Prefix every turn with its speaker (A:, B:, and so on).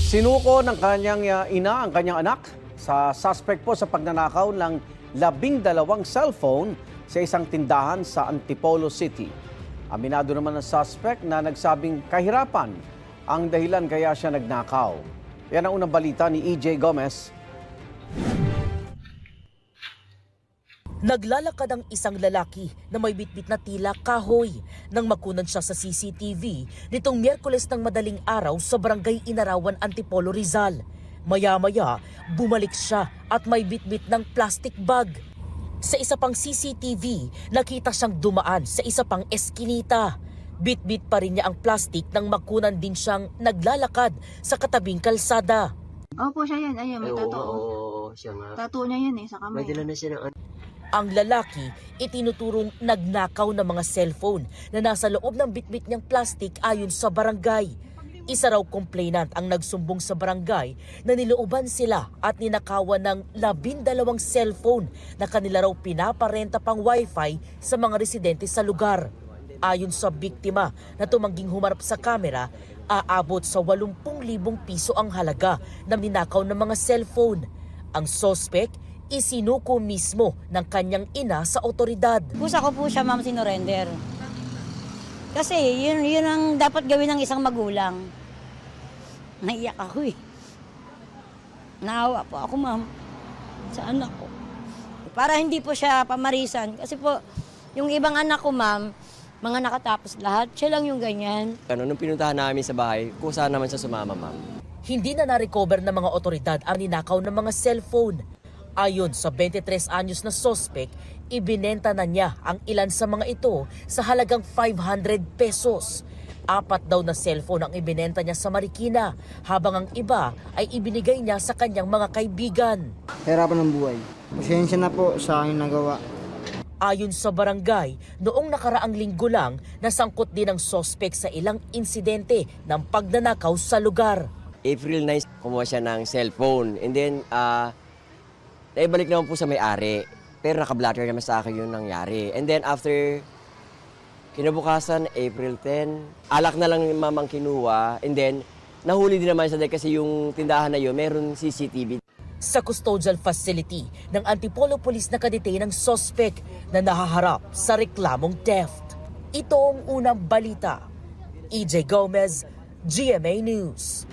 A: Sinuko ng kanyang ina ang kanyang anak sa suspect po sa pagnanakaw ng 12 cellphone sa isang tindahan sa Antipolo City. Aminado naman ng suspect na nagsabing kahirapan ang dahilan kaya siya nagnakaw. Yan ang unang balita ni EJ Gomez.
B: Naglalakad ang isang lalaki na may bitbit na tila kahoy nang makunan siya sa CCTV nitong Miyerkules ng madaling araw sa Barangay Inarawan, Antipolo, Rizal. Maya-maya, bumalik siya at may bitbit ng plastic bag. Sa isa pang CCTV, nakita siyang dumaan sa isa pang eskinita. Bitbit pa rin niya ang plastic nang makunan din siyang naglalakad sa katabing kalsada.
C: Opo, siya yan. Ayun, may tattoo.
D: Oo, siya nga.
C: Tattoo niya yun sa kamay.
D: May dala na siya ng
B: Ang lalaki itinuturong nagnakaw ng mga cellphone na nasa loob ng bitbit niyang plastic ayon sa barangay. Isa raw complainant ang nagsumbong sa barangay na nilooban sila at ninakawan ng 12 cellphone na kanila raw pinaparenta pang wifi sa mga residente sa lugar. Ayon sa biktima na tumangging humarap sa kamera, aabot sa 80,000 piso ang halaga ng ninakaw ng mga cellphone. Ang suspect isinuko mismo ng kanyang ina sa otoridad.
E: Kusa ko po siya, ma'am, sinurrender. Kasi yun ang dapat gawin ng isang magulang. Naiyak ako eh. Naawa po ako, ma'am, sa anak ko. Para hindi po siya pamarisan. Kasi po, yung ibang anak ko, ma'am, mga nakatapos lahat, siya lang yung ganyan.
D: nung pinuntahan namin sa bahay, kusa naman siya sumama, ma'am.
B: Hindi na na-recover ng mga otoridad ang ninakaw ng mga cellphone. Ayon sa 23 anyos na suspect, ibinenta na niya ang ilan sa mga ito sa halagang 500 pesos. 4 daw na cellphone ang ibinenta niya sa Marikina, habang ang iba ay ibinigay niya sa kanyang mga kaibigan.
F: Hirapan ng buhay. Pasensya na po sa aking nagawa.
B: Ayon sa barangay, noong nakaraang linggo lang, nasangkot din ang suspect sa ilang insidente ng pagnanakaw sa lugar.
D: April 9, kumuha siya ng cellphone. And then, naibalik naman po sa may-ari. Pero naka-blatter naman sa akin yung nangyari. And then after, kinabukasan, April 10, alak na lang yung mamang kinuha. And then, nahuli din naman siya dahil kasi yung tindahan na yun, meron CCTV.
B: Sa custodial facility ng Antipolo Police nakadetain ang suspect na nahaharap sa reklamong theft. Ito ang unang balita. EJ Gomez, GMA News.